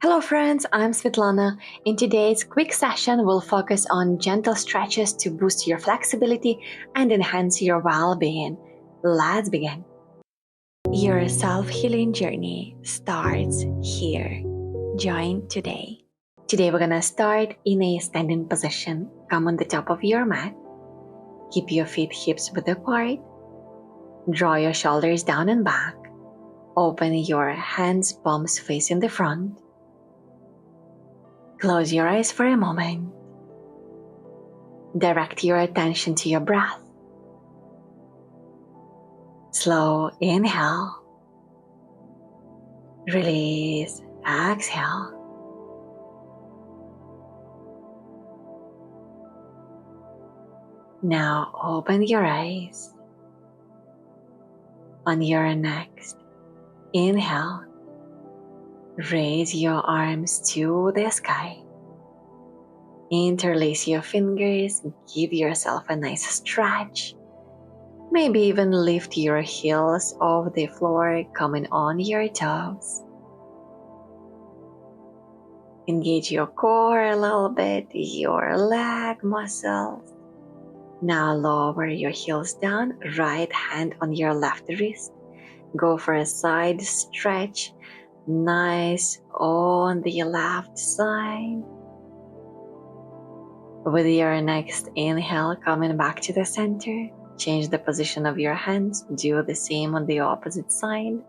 Hello friends, I'm Svetlana. In today's quick session, we'll focus on gentle stretches to boost your flexibility and enhance your well-being. Let's begin. Your self-healing journey starts here. Join today. Today we're gonna start in a standing position. Come on the top of your mat. Keep your feet hips width apart. Draw your shoulders down and back. Open your hands, palms facing the front. Close your eyes for a moment. Direct your attention to your breath. Slow inhale. Release. Exhale. Now open your eyes. On your next inhale, raise your arms to the sky. Interlace your fingers, give yourself a nice stretch. Maybe even lift your heels off the floor, coming on your toes. Engage your core a little bit, your leg muscles. Now lower your heels down, right hand on your left wrist. Go for a side stretch, nice on the left side. With your next inhale, coming back to the center, change the position of your hands, do the same on the opposite side.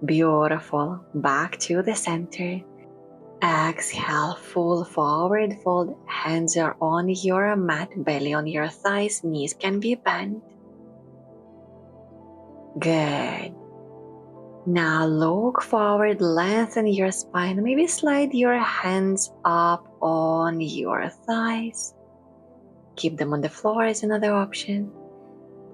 Beautiful, back to the center. Exhale, full forward fold, hands are on your mat, belly on your thighs, knees can be bent. Good. Now look forward, lengthen your spine, maybe slide your hands up on your thighs. Keep them on the floor is another option.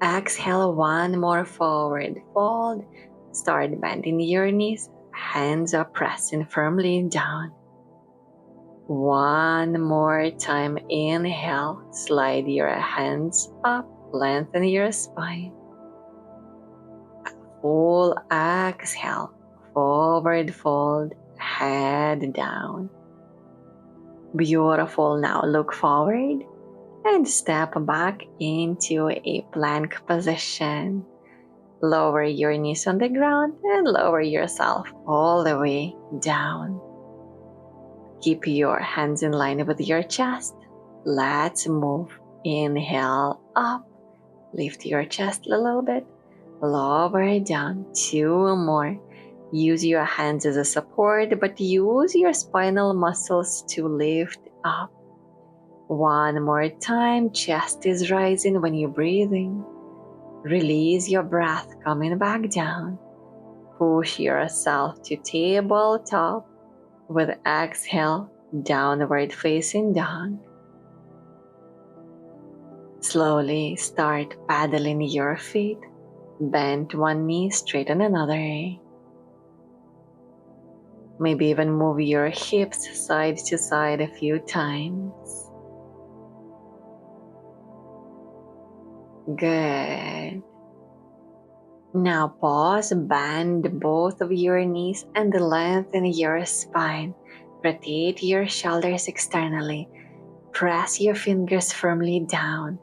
Exhale, one more forward fold. Start bending your knees, hands are pressing firmly down. One more time, inhale, slide your hands up, lengthen your spine. Full exhale, forward fold, head down. Beautiful, now look forward and step back into a plank position. Lower your knees on the ground and lower yourself all the way down. Keep your hands in line with your chest. Let's move. Inhale up. Lift your chest a little bit. Lower it down. Two more. Use your hands as a support, but use your spinal muscles to lift up. One more time. Chest is rising when you're breathing. Release your breath coming back down. Push yourself to tabletop. With exhale, downward facing dog. Slowly start paddling your feet. Bend one knee, straighten another. Maybe even move your hips side to side a few times. Good. Now pause, bend both of your knees and lengthen your spine. Rotate your shoulders externally. Press your fingers firmly down.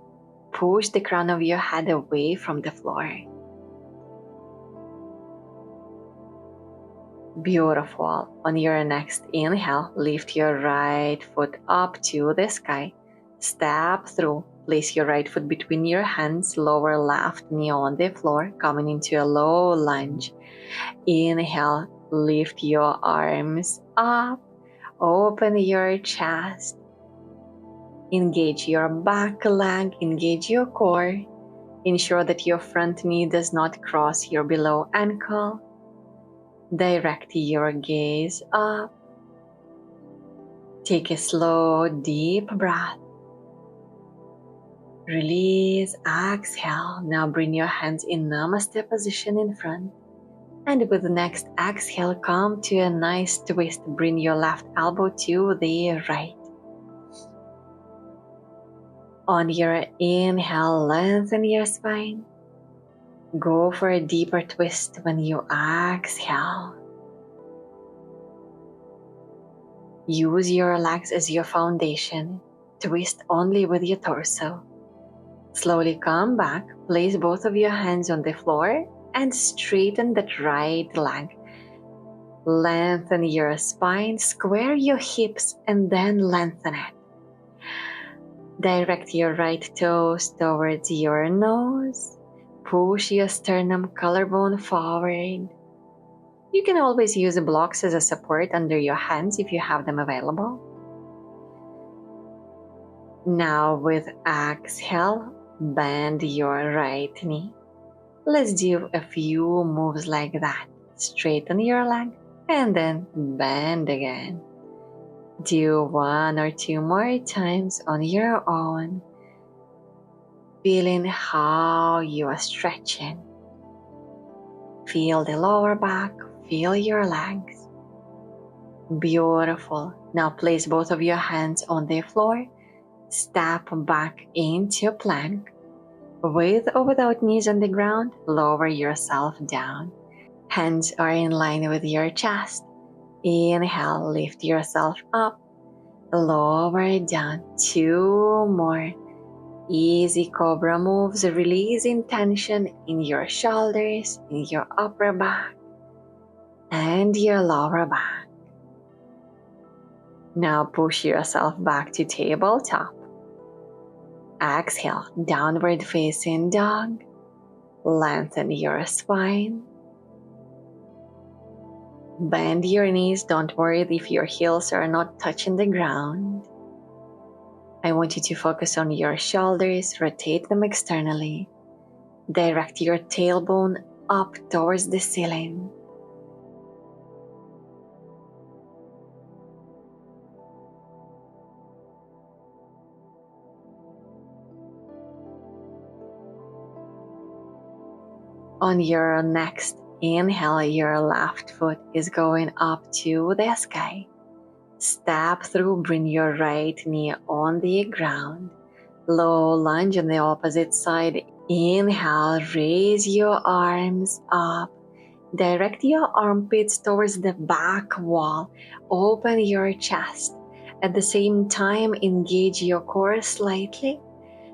Push the crown of your head away from the floor. Beautiful. On your next inhale, lift your right foot up to the sky. Step through. Place your right foot between your hands, lower left knee on the floor, coming into a low lunge. Inhale, lift your arms up, open your chest. Engage your back leg, engage your core. Ensure that your front knee does not cross your below ankle. Direct your gaze up. Take a slow, deep breath. Release, exhale. Now bring your hands in Namaste position in front. And with the next exhale, come to a nice twist. Bring your left elbow to the right. On your inhale, lengthen your spine. Go for a deeper twist when you exhale. Use your legs as your foundation. Twist only with your torso. Slowly come back, place both of your hands on the floor and straighten that right leg. Lengthen your spine, square your hips and then lengthen it. Direct your right toes towards your nose. Push your sternum collarbone forward. You can always use blocks as a support under your hands if you have them available. Now with exhale, bend your right knee. Let's do a few moves like that. Straighten your leg and then bend again. Do 1 or 2 more times on your own, feeling how you are stretching. Feel the lower back, feel your legs. Beautiful. Now place both of your hands on the floor. Step back into plank. With or without knees on the ground, lower yourself down. Hands are in line with your chest. Inhale, lift yourself up. Lower down. 2 more. Easy cobra moves, releasing tension in your shoulders, in your upper back, and your lower back. Now push yourself back to tabletop. Exhale, downward facing dog. Lengthen your spine. Bend your knees. Don't worry if your heels are not touching the ground. I want you to focus on your shoulders. Rotate them externally. Direct your tailbone up towards the ceiling. On your next inhale, your left foot is going up to the sky. Step through, bring your right knee on the ground. Low lunge on the opposite side. Inhale, raise your arms up. Direct your armpits towards the back wall. Open your chest. At the same time, engage your core slightly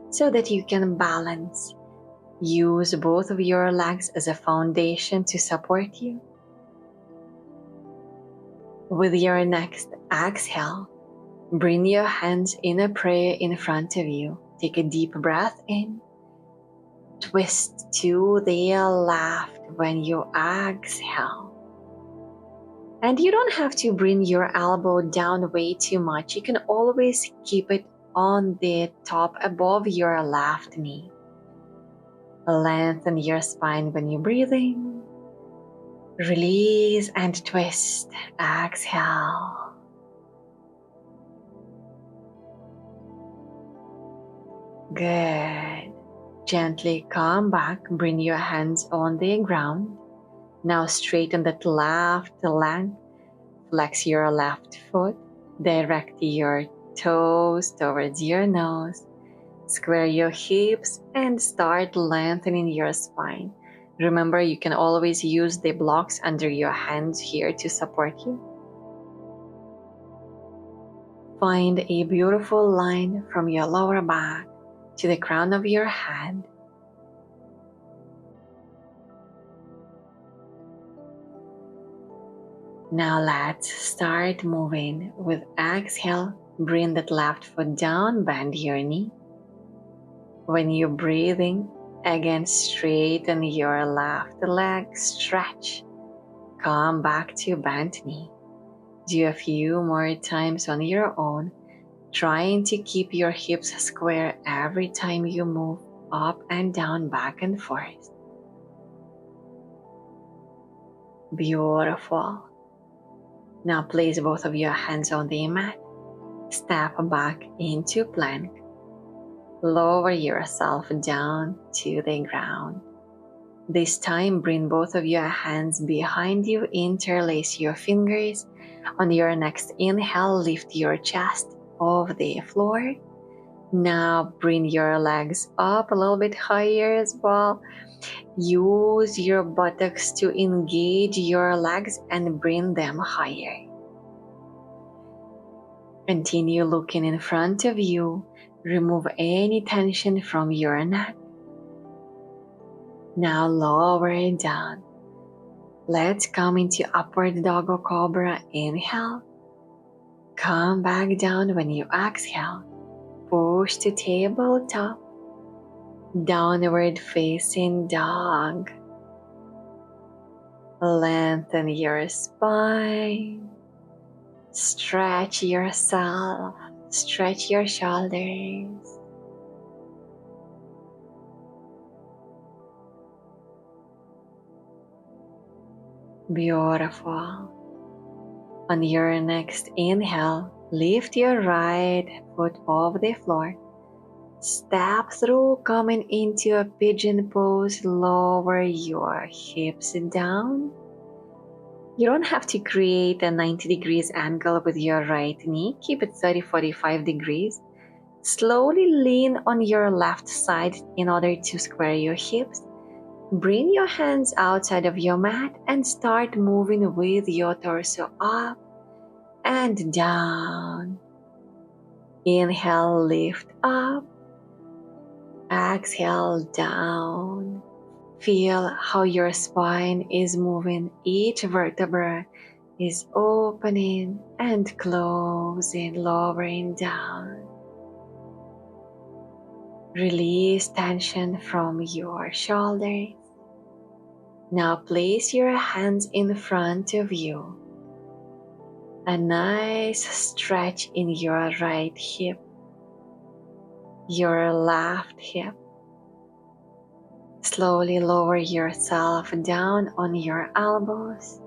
so that you can balance. Use both of your legs as a foundation to support you. With your next exhale, bring your hands in a prayer in front of you. Take a deep breath in. Twist to the left when you exhale. And you don't have to bring your elbow down way too much. You can always keep it on the top above your left knee. Lengthen your spine when you're breathing. Release and twist. Exhale. Good. Gently come back. Bring your hands on the ground. Now straighten that left leg. Flex your left foot. Direct your toes towards your nose. Square your hips and start lengthening your spine. Remember, you can always use the blocks under your hands here to support you. Find a beautiful line from your lower back to the crown of your head. Now let's start moving. With exhale, bring that left foot down, bend your knee. When you're breathing, again straighten your left leg, stretch. Come back to bent knee. Do a few more times on your own, trying to keep your hips square every time you move up and down, back and forth. Beautiful. Now place both of your hands on the mat. Step back into plank. Lower yourself down to the ground. This time, bring both of your hands behind you, interlace your fingers. On your next inhale, lift your chest off the floor. Now bring your legs up a little bit higher as well. Use your buttocks to engage your legs and bring them higher. Continue looking in front of you. Remove any tension from your neck. Now lower it down. Let's come into upward dog or cobra. Inhale. Come back down when you exhale. Push to tabletop. Downward facing dog. Lengthen your spine. Stretch yourself. Stretch your shoulders. Beautiful. On your next inhale, lift your right foot off the floor. Step through, coming into a pigeon pose. Lower your hips down. You don't have to create a 90 degrees angle with your right knee. Keep it 30-45 degrees. Slowly lean on your left side in order to square your hips. Bring your hands outside of your mat and start moving with your torso up and down. Inhale, lift up. Exhale, down. Feel how your spine is moving. Each vertebra is opening and closing, lowering down. Release tension from your shoulders. Now place your hands in front of you. A nice stretch in your right hip, your left hip. Slowly lower yourself down on your elbows,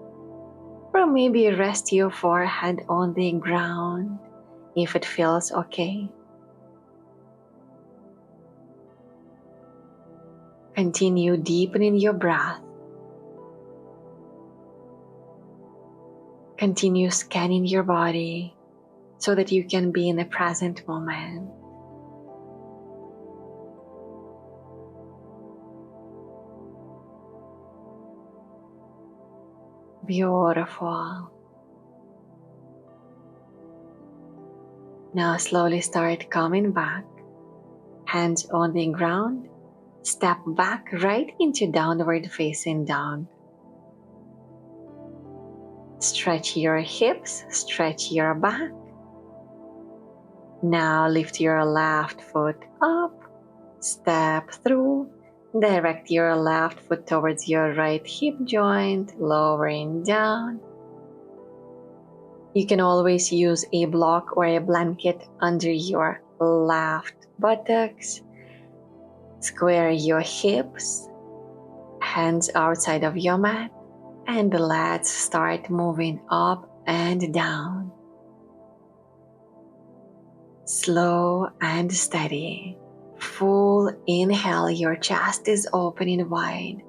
or maybe rest your forehead on the ground if it feels okay. Continue deepening your breath. Continue scanning your body so that you can be in the present moment. Beautiful. Now slowly start coming back. Hands on the ground. Step back right into downward facing dog. Stretch your hips, stretch your back. Now lift your left foot up. Step through. Direct your left foot towards your right hip joint, lowering down. You can always use a block or a blanket under your left buttocks. Square your hips, hands outside of your mat, and let's start moving up and down. Slow and steady. Full inhale, your chest is opening wide.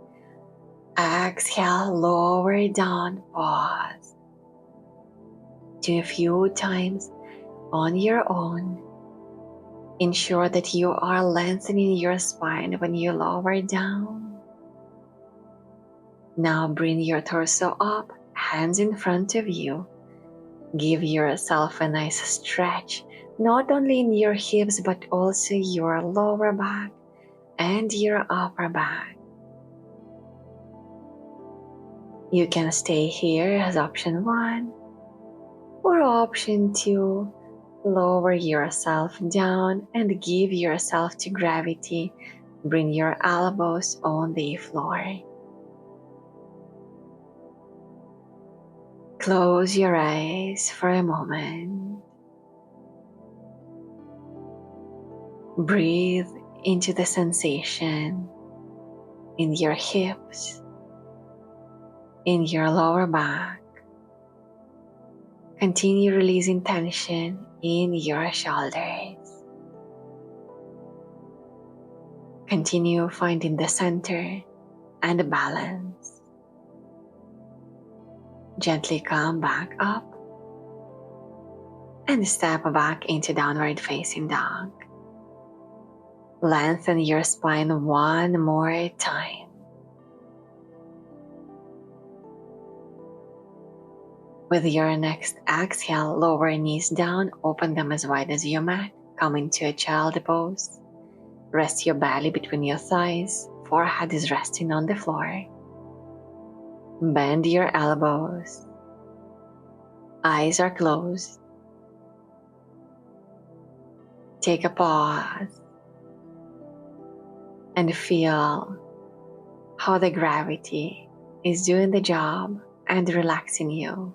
Exhale, lower down, pause. Do a few times on your own. Ensure that you are lengthening your spine when you lower down. Now bring your torso up, hands in front of you. Give yourself a nice stretch, not only in your hips but also your lower back and your upper back. You can stay here as option 1 or option 2. Lower yourself down and give yourself to gravity. Bring your elbows on the floor. Close your eyes for a moment. Breathe into the sensation in your hips, in your lower back. Continue releasing tension in your shoulders. Continue finding the center and the balance. Gently come back up and step back into downward facing dog. Lengthen your spine one more time. With your next exhale, lower knees down, open them as wide as your mat. Come into a child pose. Rest your belly between your thighs. Forehead is resting on the floor. Bend your elbows. Eyes are closed. Take a pause and feel how the gravity is doing the job and relaxing you.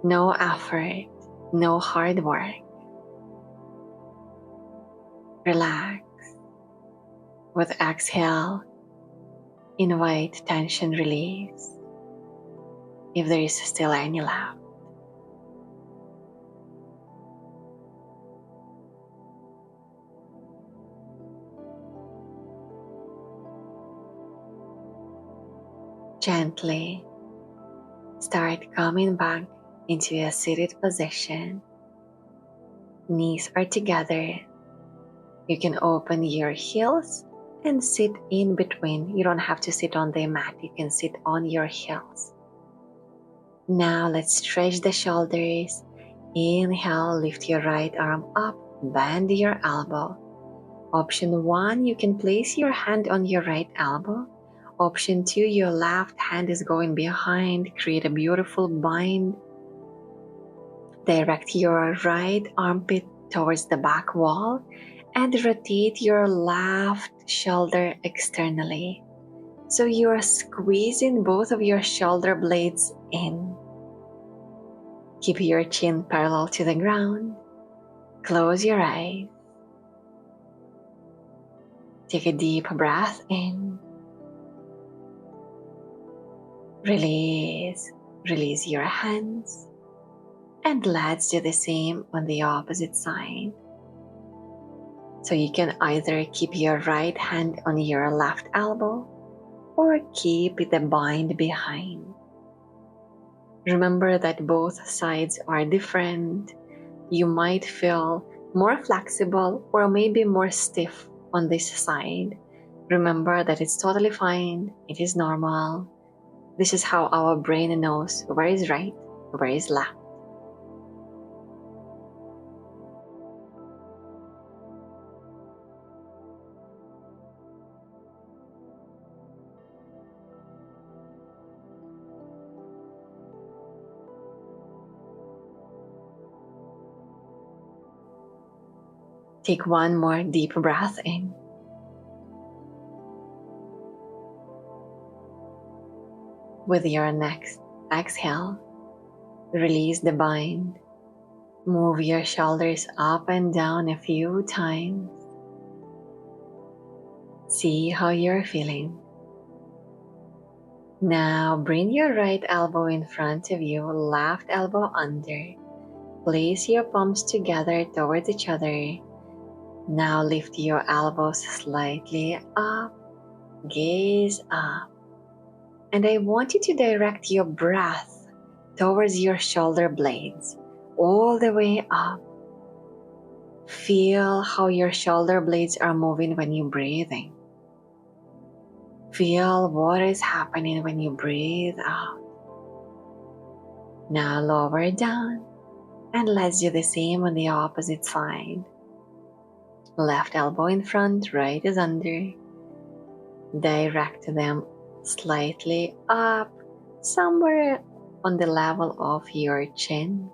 No effort, no hard work. Relax. With exhale, invite tension release if there is still any left. Gently start coming back into a seated position. Knees are together. You can open your heels and sit in between. You don't have to sit on the mat. You can sit on your heels. Now let's stretch the shoulders. Inhale, lift your right arm up, bend your elbow. Option 1, you can place your hand on your right elbow. Option 2, your left hand is going behind. Create a beautiful bind. Direct your right armpit towards the back wall and rotate your left shoulder externally. So you are squeezing both of your shoulder blades in. Keep your chin parallel to the ground. Close your eyes. Take a deep breath in. Release. Release your hands. And let's do the same on the opposite side. So you can either keep your right hand on your left elbow or keep the bind behind. Remember that both sides are different. You might feel more flexible or maybe more stiff on this side. Remember that it's totally fine. It is normal. This is how our brain knows where is right, where is left. Take one more deep breath in. With your next exhale, release the bind. Move your shoulders up and down a few times. See how you're feeling. Now bring your right elbow in front of you, left elbow under. Place your palms together towards each other. Now lift your elbows slightly up, gaze up. And I want you to direct your breath towards your shoulder blades, all the way up. Feel how your shoulder blades are moving when you're breathing. Feel what is happening when you breathe out. Now lower down, and let's do the same on the opposite side. Left elbow in front, right is under. Direct them slightly up, somewhere on the level of your chin.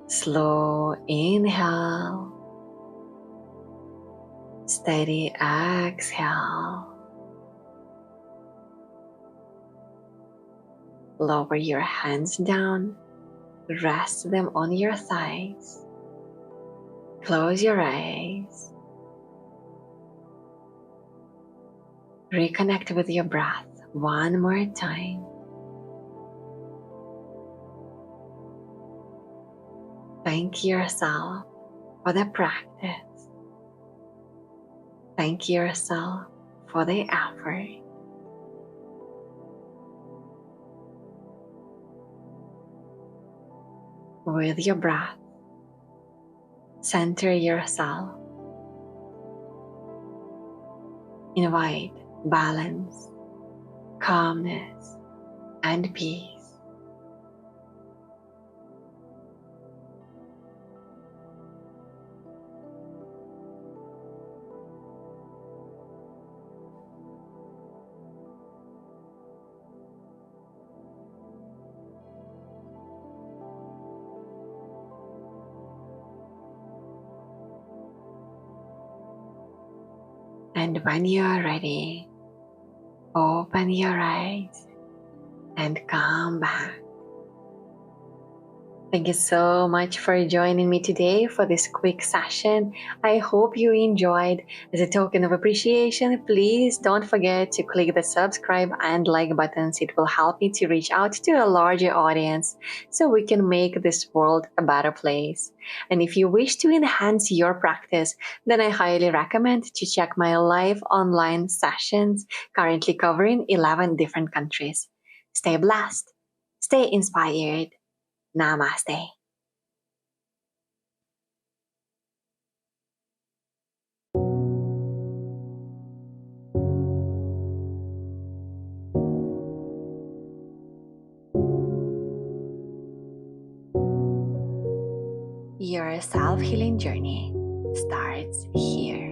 Slow inhale. Steady exhale. Lower your hands down. Rest them on your thighs. Close your eyes. Reconnect with your breath one more time. Thank yourself for the practice. Thank yourself for the effort. With your breath, center yourself. Invite balance, calmness, and peace. And when you are ready, open your eyes and come back. Thank you so much for joining me today for this quick session. I hope you enjoyed. As a token of appreciation, please don't forget to click the subscribe and like buttons. It will help me to reach out to a larger audience so we can make this world a better place. And if you wish to enhance your practice, then I highly recommend to check my live online sessions currently covering 11 different countries. Stay blessed, stay inspired. Namaste. Your self-healing journey starts here.